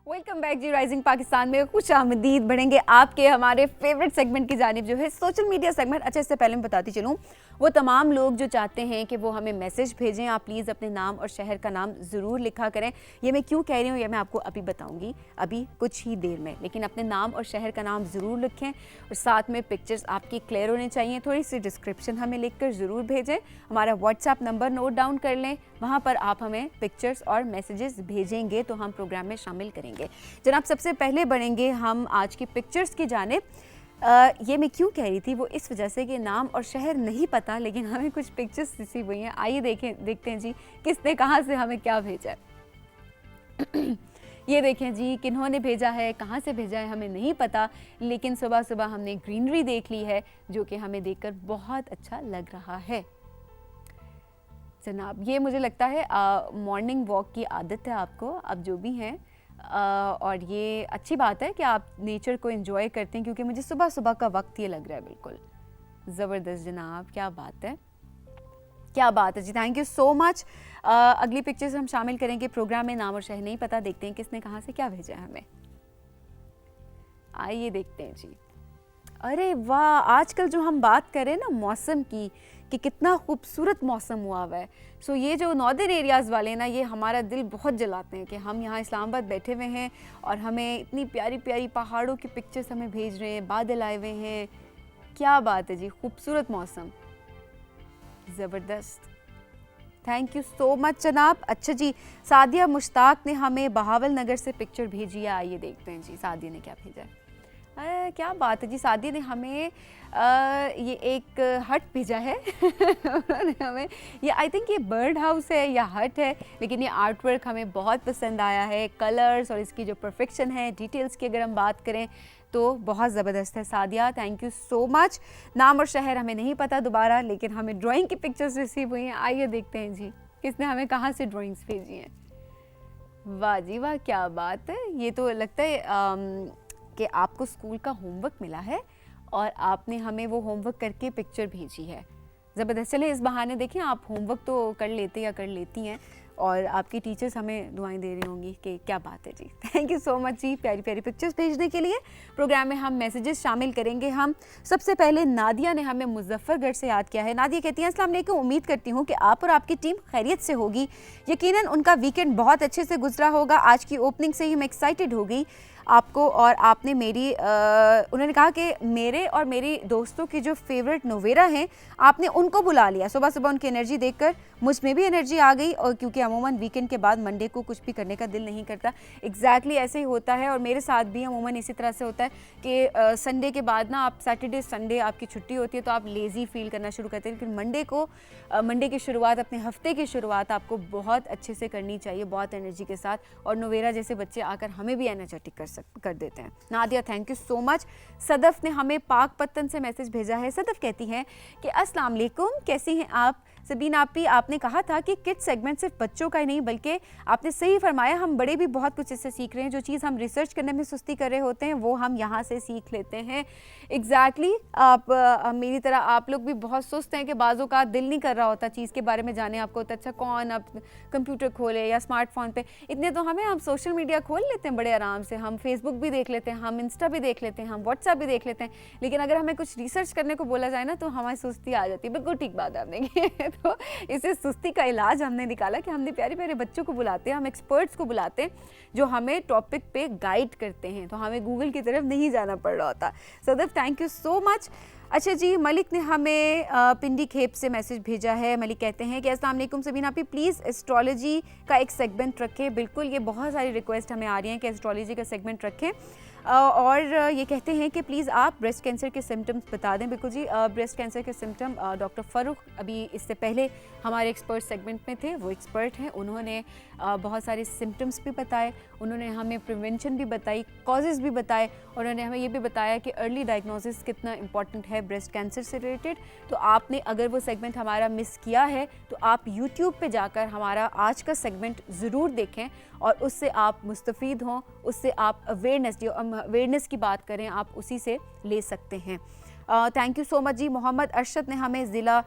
Welcome back जी। Rising Pakistan में खुश आमदीद बढ़ेंगे आपके हमारे फेवरेट सेगमेंट की जानिब जो है सोशल मीडिया सेगमेंट। अच्छा, इससे पहले मैं बताती चलूँ, वो तमाम लोग जो चाहते हैं कि वो हमें मैसेज भेजें, आप प्लीज़ अपने नाम और शहर का नाम ज़रूर लिखा करें। ये मैं क्यों कह रही हूँ ये मैं आपको अभी बताऊँगी, अभी कुछ ही देर में। लेकिन अपने नाम और शहर का नाम ज़रूर लिखें और साथ में पिक्चर्स आपकी क्लियर होने चाहिए। थोड़ी सी डिस्क्रिप्शन हमें लिख कर ज़रूर भेजें। हमारा व्हाट्सएप नंबर नोट डाउन कर लें, वहाँ पर आप हमें पिक्चर्स और मैसेजेस भेजेंगे तो हम प्रोग्राम में शामिल करेंगे। जनाब, सबसे पहले बढ़ेंगे हम आज की पिक्चर्स की जानिब। ये मैं क्यों कह रही थी, वो इस वजह से कि नाम और शहर नहीं पता, लेकिन हमें कुछ पिक्चर्स रिसीव हुई हैं। आइए देखते हैं जी किसने कहाँ से हमें क्या भेजा है। ये देखें जी, किन्होंने भेजा है, कहाँ से भेजा है हमें नहीं पता, लेकिन सुबह सुबह हमने ग्रीनरी देख ली है जो कि हमें देखकर बहुत अच्छा लग रहा है। जनाब, ये मुझे लगता है मॉर्निंग वॉक की आदत है आपको, आप जो भी हैं, और ये अच्छी बात है कि आप नेचर को एंजॉय करते हैं, क्योंकि मुझे सुबह सुबह का वक्त ये लग रहा है बिल्कुल ज़बरदस्त। जनाब, क्या बात है, क्या बात है जी, थैंक यू सो मच। अगली पिक्चर्स हम शामिल करेंगे प्रोग्राम में। नाम और शहर नहीं पता, देखते हैं किसने कहाँ से क्या भेजा है हमें। आइए देखते हैं जी। अरे वाह, आजकल जो हम बात करें ना मौसम की कि कितना खूबसूरत मौसम हुआ हुआ है। सो ये जो नॉर्दर्न एरियाज़ वाले ना, ये हमारा दिल बहुत जलाते हैं कि हम यहाँ इस्लामाबाद बैठे हुए हैं और हमें इतनी प्यारी प्यारी पहाड़ों की पिक्चर्स हमें भेज रहे हैं, बादल आए हुए हैं। क्या बात है जी, खूबसूरत मौसम, ज़बरदस्त। थैंक यू सो मच जनाब। अच्छा जी, सादिया मुश्ताक ने हमें बहावल नगर से पिक्चर भेजी है। आइए देखते हैं जी सादिया ने क्या भेजा है। क्या बात है जी, सादिया ने हमें ये एक हट भेजा है। उन्होंने हमें ये, आई थिंक ये बर्ड हाउस है या हट है, लेकिन ये आर्ट वर्क हमें बहुत पसंद आया है। कलर्स और इसकी जो परफेक्शन है, डिटेल्स की अगर हम बात करें तो बहुत ज़बरदस्त है। Sadia, thank you so much. नाम और शहर हमें नहीं पता दोबारा, लेकिन हमें ड्राइंग की पिक्चर्स रिसीव हुई हैं। आइए देखते हैं जी किसने हमें कहाँ से ड्राइंग्स भेजी हैं। वाह जी वाह, क्या बात है। ये तो लगता है कि आपको स्कूल का होमवर्क मिला है और आपने हमें वो होमवर्क करके पिक्चर भेजी है। ज़बरदस्त। चले, इस बहाने देखें आप होमवर्क तो कर लेते या कर लेती हैं और आपकी टीचर्स हमें दुआएं दे रही होंगी कि क्या बात है जी। थैंक यू सो मच जी प्यारी प्यारी पिक्चर्स भेजने के लिए। प्रोग्राम में हम मैसेजेस शामिल करेंगे। हम सबसे पहले नादिया ने हमें मुजफ्फरगढ़ से याद किया है। नादिया कहती हैं, अस्सलाम वालेकुम, उम्मीद करती हूँ कि आप और आपकी टीम खैरियत से होगी। यकीनन उनका वीकेंड बहुत अच्छे से गुजरा होगा। आज की ओपनिंग से ही मैं एक्साइटेड हो गई आपको, और आपने मेरी उन्होंने कहा कि मेरे और मेरी दोस्तों की जो फेवरेट नोवेरा हैं आपने उनको बुला लिया। सुबह सुबह उनकी एनर्जी देखकर मुझ में भी एनर्जी आ गई, और क्योंकि अमूमन वीकेंड के बाद मंडे को कुछ भी करने का दिल नहीं करता। एग्जैक्टली ऐसे ही होता है और मेरे साथ भी अमूमन इसी तरह से होता है कि संडे के बाद ना, आप सैटरडे संडे आपकी छुट्टी होती है तो आप लेज़ी फील करना शुरू करते हैं, लेकिन मंडे की शुरुआत, अपने हफ्ते की शुरुआत आपको बहुत अच्छे से करनी चाहिए, बहुत एनर्जी के साथ। और नोवेरा जैसे बच्चे आकर हमें भी एनर्जेटिक कर देते हैं। Nadia, thank you so much. Sadaf ने हमें पाकपत्तन से मैसेज भेजा है। सदफ कहती हैं कि अस्सलाम वालेकुम, कैसी हैं आप? सबीन आपी, आपने कहा था कि किड्स सेगमेंट सिर्फ बच्चों का ही नहीं, बल्कि आपने सही फरमाया, हम बड़े भी बहुत कुछ इससे सीख रहे हैं। जो चीज़ हम रिसर्च करने में सुस्ती कर रहे होते हैं वो हम यहाँ से सीख लेते हैं। एग्जैक्टली आप मेरी तरह आप लोग भी बहुत सुस्त हैं कि बाज़ों का दिल नहीं कर रहा होता चीज़ के बारे में जाने। आपको होता अच्छा कौन अब कंप्यूटर खोले या स्मार्टफोन पे, इतने तो हम सोशल मीडिया खोल लेते हैं बड़े आराम से। हम फेसबुक भी देख लेते हैं, हम इंस्टा भी देख लेते हैं, हम व्हाट्सएप भी देख लेते हैं, लेकिन अगर हमें कुछ रिसर्च करने को बोला जाए ना तो हमारी सुस्ती आ जाती है। बिल्कुल ठीक बात है आपने की। तो इसे सुस्ती का इलाज हमने निकाला कि हमने प्यारे प्यारे बच्चों को बुलाते हैं, हम एक्सपर्ट्स को बुलाते हैं जो हमें टॉपिक पे गाइड करते हैं, तो हमें गूगल की तरफ नहीं जाना पड़ रहा होता। Sadaf, thank you so much. अच्छा जी, मलिक ने हमें पिंडी खेप से मैसेज भेजा है। मलिक कहते हैं कि अस्सलाम वालेकुम सबीना आप प्लीज़ एस्ट्रोलॉजी का एक सेगमेंट रखें। बिल्कुल, ये बहुत सारी रिक्वेस्ट हमें आ रही हैं कि एस्ट्रोलॉजी का सेगमेंट रखें, और ये कहते हैं कि प्लीज़ आप ब्रेस्ट कैंसर के सिम्टम्स बता दें। बिल्कुल जी, ब्रेस्ट कैंसर के सिम्टम डॉक्टर फ़ारूक अभी इससे पहले हमारे एक्सपर्ट सेगमेंट में थे, वो एक्सपर्ट हैं, उन्होंने बहुत सारे सिम्टम्स भी बताए, उन्होंने हमें प्रिवेंशन भी बताई, कॉजेज़ भी बताए, उन्होंने हमें ये भी बताया कि अर्ली डायग्नोसिस कितना इंपॉर्टेंट है ब्रेस्ट कैंसर से रिलेटेड। तो आपने अगर वो सेगमेंट हमारा मिस किया है तो आप यूट्यूब पे जाकर हमारा आज का सेगमेंट ज़रूर देखें और उससे आप मुस्तफ़ीद हों, उससे आप अवेयरनेस की बात करें, आप उसी से ले सकते हैं। थैंक यू सो मच जी। मोहम्मद अरशद ने हमें ज़िला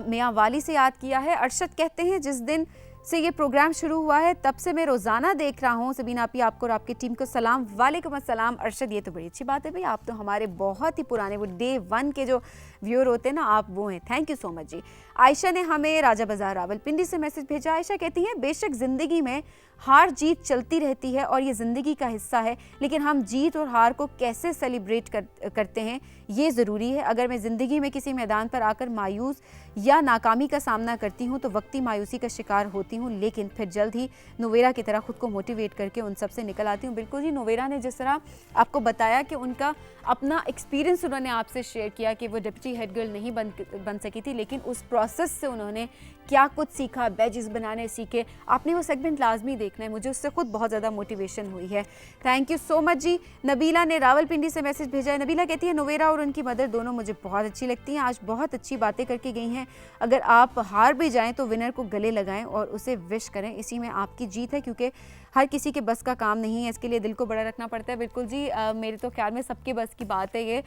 मियाँ वाली से याद किया है। अरशद कहते हैं, जिस दिन से ये प्रोग्राम शुरू हुआ है तब से मैं रोज़ाना देख रहा हूँ। सबीना आपी, आपको और आपकी टीम को सलाम। वालेकुम अस्सलाम। अरशद, ये तो बड़ी अच्छी बात है भाई, आप तो हमारे बहुत ही पुराने, वो डे 1 के जो व्यूअर होते हैं ना, आप वो हैं। थैंक यू सो मच जी। आयशा ने हमें राजा बाजार रावलपिंडी से मैसेज भेजा। आयशा कहती हैं, बेशक ज़िंदगी में हार जीत चलती रहती है और ये ज़िंदगी का हिस्सा है, लेकिन हम जीत और हार को कैसे सेलिब्रेट करते हैं ये ज़रूरी है। अगर मैं ज़िंदगी में किसी मैदान पर आकर मायूस या नाकामी का सामना करती हूँ तो वक्ती मायूसी का शिकार होती हूँ, लेकिन फिर जल्द ही नोवेरा की तरह खुद को मोटिवेट करके उन सब से निकल आती हूँ। बिल्कुल जी, नोवेरा ने जिस तरह आपको बताया कि उनका अपना एक्सपीरियंस उन्होंने आपसे शेयर किया कि वो डिप्टी हेड गर्ल नहीं बन सकी थी, लेकिन उस प्रोसेस से उन्होंने क्या कुछ सीखा, बैजेस बनाने सीखे। आपने वो सेगमेंट लाजमी देखना है, मुझे उससे खुद बहुत ज़्यादा मोटिवेशन हुई है। थैंक यू सो मच जी। नबीला ने रावलपिंडी से मैसेज भेजा है। नबीला कहती है, नोवेरा और उनकी मदर दोनों मुझे बहुत अच्छी लगती हैं, आज बहुत अच्छी बातें करके गई हैं। अगर आप हार भी जाएं तो विनर को गले लगाएं और उसे विश करें, इसी में आपकी जीत है, क्योंकि हर किसी के बस का काम नहीं है, इसके लिए दिल को बड़ा रखना पड़ता है। बिल्कुल जी, मेरे तो ख्याल में सबके बस की बात है ये,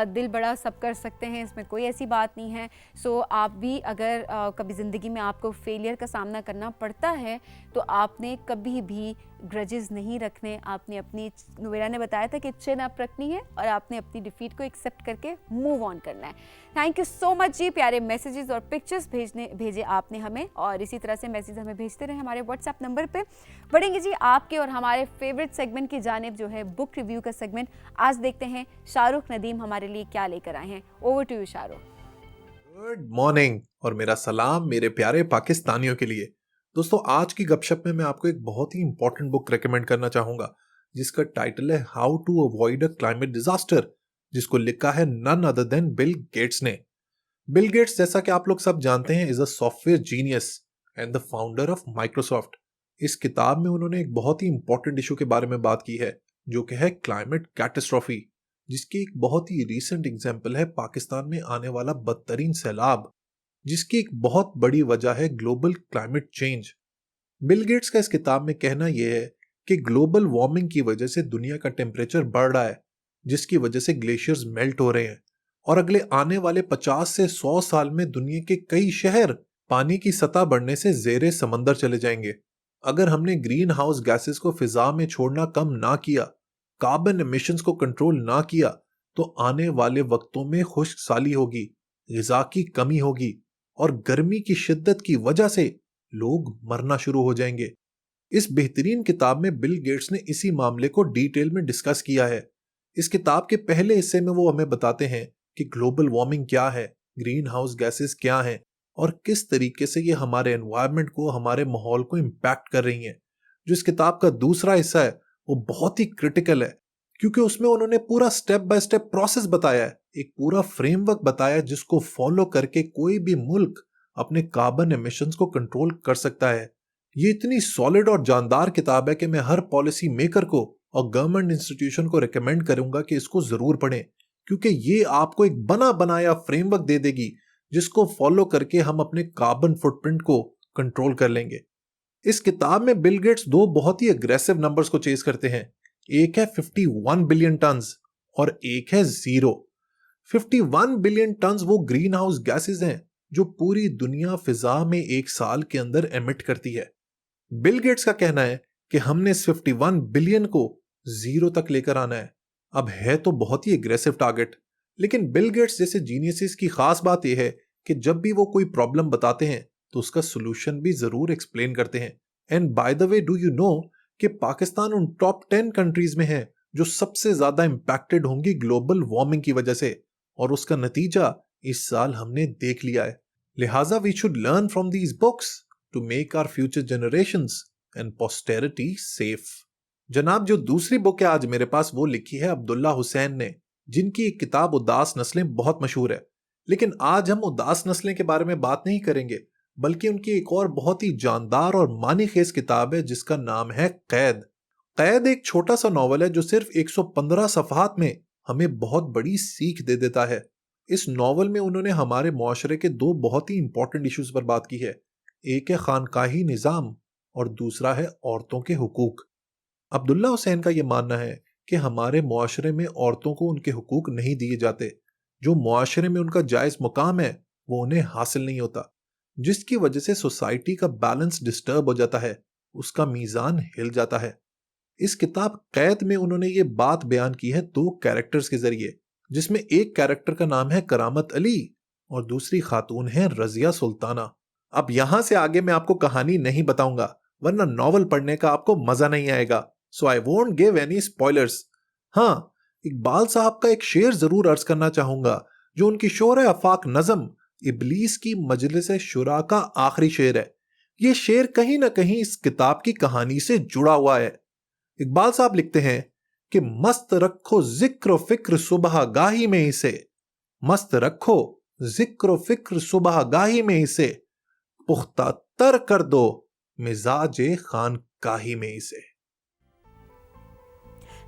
दिल बड़ा सब कर सकते हैं, इसमें कोई ऐसी बात नहीं है। सो आप भी अगर कभी ज़िंदगी में आपको फेलियर का सामना करना पड़ता है तो आपने कभी भी ग्रजेस नहीं रखने, आपने अपनी, नोवेरा ने बताया था कि चिन अप रखनी है और आपने अपनी डिफीट को एक्सेप्ट करके मूव ऑन करना है। थैंक यू सो मच जी, प्यारे मैसेजेस और पिक्चर्स भेजे आपने हमें, और इसी तरह से मैसेज हमें भेजते रहे हमारे व्हाट्सएप नंबर पे। बढ़ेंगे जी आपके और हमारे फेवरेट सेगमेंट की जानिब, जो है बुक रिव्यू का सेगमेंट। आज देखते हैं शाहरुख नदीम हमारे लिए क्या लेकर आए हैं। Over to you Shahrukh. Good morning और मेरा सलाम मेरे प्यारे पाकिस्तानियों के लिए। दोस्तों, आज की गपशप में मैं आपको एक बहुत ही इंपॉर्टेंट बुक रेकमेंड करना चाहूंगा, जिसका टाइटल है how to avoid a climate disaster, जिसको लिखा है none other than Bill Gates ने। बिल गेट्स, जैसा कि आप लोग सब जानते हैं, is a software genius and the founder of Microsoft. इस किताब में उन्होंने एक बहुत ही इंपॉर्टेंट इशू के बारे में बात की है, जो कि है क्लाइमेट कैटास्ट्रॉफी, जिसकी एक बहुत ही रीसेंट एग्जाम्पल है पाकिस्तान में आने वाला बदतरीन सैलाब, जिसकी एक बहुत बड़ी वजह है global climate change. Bill Gates का इस किताब में कहना यह है कि ग्लोबल वार्मिंग की वजह से दुनिया का टेम्परेचर बढ़ रहा है, जिसकी वजह से ग्लेशियर्स मेल्ट हो रहे हैं, और अगले आने वाले 50 से 100 साल में दुनिया के कई शहर पानी की सतह बढ़ने से जेरे समंदर चले जाएंगे। अगर हमने ग्रीन हाउस गैसेस को फिजा में छोड़ना कम ना किया, कार्बन एमिशंस को कंट्रोल ना किया, तो आने वाले वक्तों में खुश्क साली होगी, ग़िज़ा की कमी होगी और गर्मी की शिद्दत की वजह से लोग मरना शुरू हो जाएंगे। इस बेहतरीन किताब में बिल गेट्स ने इसी मामले को डिटेल में डिस्कस किया है। इस किताब के पहले हिस्से में वो हमें बताते हैं कि ग्लोबल वार्मिंग क्या है, ग्रीन हाउस गैसेस क्या हैं और किस तरीके से ये हमारे एनवायरनमेंट को, हमारे माहौल को इम्पैक्ट कर रही हैं। जो इस किताब का दूसरा हिस्सा है वो बहुत ही क्रिटिकल है, क्योंकि उसमें उन्होंने पूरा स्टेप बाय स्टेप प्रोसेस बताया है, एक पूरा फ्रेमवर्क बताया है जिसको फॉलो करके कोई भी मुल्क अपने कार्बन एमिशंस को कंट्रोल कर सकता है। ये इतनी सॉलिड और जानदार किताब है कि मैं हर पॉलिसी मेकर को और गवर्नमेंट इंस्टीट्यूशन को रिकमेंड करूंगा कि इसको जरूर पढ़ें, क्योंकि ये आपको एक बना बनाया फ्रेमवर्क दे देगी जिसको फॉलो करके हम अपने कार्बन फुटप्रिंट को कंट्रोल कर लेंगे। इस किताब में बिल गेट्स दो बहुत ही अग्रेसिव नंबर्स को चेज करते हैं। एक है 51 बिलियन टन्स और एक है 0। 51 बिलियन टन्स वो ग्रीन हाउस गैसेस हैं जो पूरी दुनिया फिजा में एक साल के अंदर एमिट करती है। बिल गेट्स का कहना है कि हमने इस 51 बिलियन को 0 तक लेकर आना है। अब है तो बहुत ही एग्रेसिव टारगेट, लेकिन बिल गेट्स जैसे जीनियसेस की खास बात यह है कि जब भी वो कोई प्रॉब्लम बताते हैं तो उसका सोल्यूशन भी जरूर एक्सप्लेन करते हैं। And by the way, do you know कि पाकिस्तान उन टॉप 10 कंट्रीज में है जो सबसे ज्यादा इंपैक्टेड होंगी ग्लोबल वार्मिंग की वजह से, और उसका नतीजा इस साल हमने देख लिया है। लिहाजा we should learn from these books to make our future generations and posterity safe. जनाब, जो दूसरी बुक है आज मेरे पास, वो लिखी है अब्दुल्ला हुसैन ने, जिनकी एक किताब उदास नस्लें बहुत मशहूर है। लेकिन आज हम उदास नस्लें के बारे में बात नहीं करेंगे, बल्कि उनकी एक और बहुत ही जानदार और मानीखेज किताब है जिसका नाम है कैद। कैद एक छोटा सा नॉवल है जो सिर्फ 115 सफ़हात में हमें बहुत बड़ी सीख दे देता है। इस नॉवल में उन्होंने हमारे मुआशरे के दो बहुत ही इंपॉर्टेंट इश्यूज पर बात की है। एक है खानकाही निज़ाम और दूसरा है औरतों के हुकूक। अब्दुल्ला हुसैन का यह मानना है कि हमारे मुआशरे में औरतों को उनके हुकूक नहीं दिए जाते, जो मुआशरे में उनका जायज़ मुकाम है वो उन्हें हासिल नहीं होता। जिसकी वजह से सोसाइटी का बैलेंस डिस्टर्ब हो जाता है, उसका मीजान हिल जाता है। इस किताब कैद में उन्होंने ये बात बयान की है 2 कैरेक्टर्स के जरिए, जिसमें एक कैरेक्टर का नाम है करामत अली और दूसरी खातून है रजिया सुल्ताना। अब यहां से आगे मैं आपको कहानी नहीं बताऊंगा, वरना नॉवल पढ़ने का आपको मजा नहीं आएगा, so I won't give any spoilers. हाँ, इकबाल साहब का एक शेर जरूर अर्ज करना चाहूंगा, जो उनकी शोर आफाक नज़म इबलीस की मजलिस शुरा का आखिरी शेर है। ये शेर कहीं ना कहीं इस किताब की कहानी से जुड़ा हुआ है। इकबाल साहब लिखते हैं कि मस्त रखो जिक्र फिक्र सुबह गाही में इसे, मस्त रखो जिक्र फिक्र सुबह गाही में इसे, पुख्ता तर कर दो मिजाजे खान काही में इसे।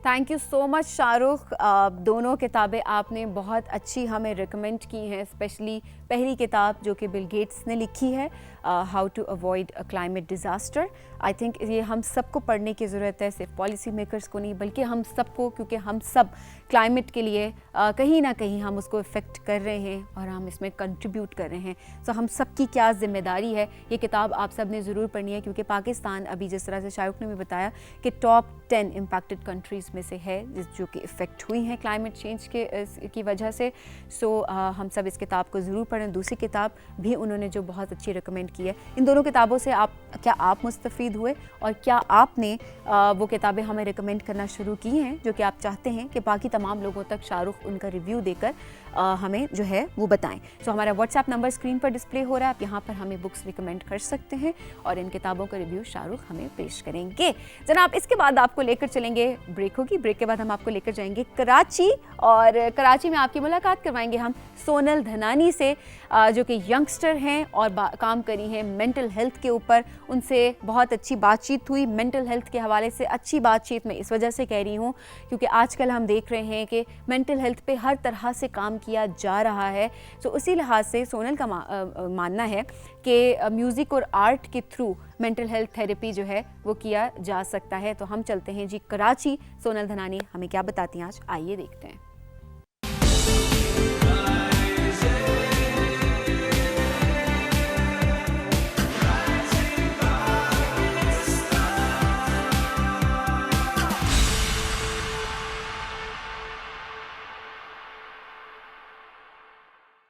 Thank you so much Shahrukh. दोनों किताबें आपने बहुत अच्छी हमें रिकमेंड की हैं, स्पेशली पहली किताब जो कि बिल गेट्स ने लिखी है, how to avoid a climate disaster. I think ये हम सबको पढ़ने की ज़रूरत है, सिर्फ पॉलिसी मेकर्स को नहीं बल्कि हम सबको, क्योंकि हम सब क्लाइमेट के लिए कहीं ना कहीं हम उसको इफ़ेक्ट कर रहे हैं और हम इसमें कंट्रीब्यूट कर रहे हैं। सो हम सबकी क्या ज़िम्मेदारी है, ये किताब आप सब ने ज़रूर पढ़नी है, क्योंकि पाकिस्तान अभी जिस तरह से शाहरुख ने भी बताया कि टॉप 10 इम्पैक्टेड कंट्रीज़ में से है जो कि इफ़ेक्ट हुई हैं क्लाइमेट चेंज की वजह से। सो हम सब इस किताब को ज़रूर पढ़ें। दूसरी किताब भी उन्होंने जो बहुत अच्छी रिकमेंड की है, इन दोनों किताबों से आप मुस्तफ़ीद हुए और क्या आपने वो किताबें हमें रिकमेंड करना शुरू की हैं जो कि आप चाहते हैं कि बाकी तमाम लोगों तक शाहरुख उनका रिव्यू देकर हमें जो है वो बताएं। सो हमारा व्हाट्सएप नंबर स्क्रीन पर डिस्प्ले हो रहा है, आप यहाँ पर हमें बुक्स रिकमेंड कर सकते हैं और इन किताबों का रिव्यू शाहरुख हमें पेश करेंगे। जनाब, इसके बाद आपको लेकर चलेंगे, ब्रेक होगी, ब्रेक के बाद हम आपको लेकर जाएंगे कराची, और कराची में आपकी मुलाकात करवाएंगे हम सोनल धनानी से, जो कि यंगस्टर हैं और काम करी हैं मेंटल हेल्थ के ऊपर। उनसे बहुत अच्छी बातचीत हुई मेंटल हेल्थ के हवाले से। अच्छी बातचीत मैं इस वजह से कह रही हूँ क्योंकि आजकल हम देख रहे हैं कि मेंटल हेल्थ पे हर तरह से काम किया जा रहा है। तो उसी लिहाज से सोनल का मानना है कि म्यूज़िक और आर्ट के थ्रू मेंटल हेल्थ थेरेपी जो है वो किया जा सकता है। तो हम चलते हैं जी कराची, सोनल धनानी हमें क्या बताती हैं आज, आइए देखते हैं।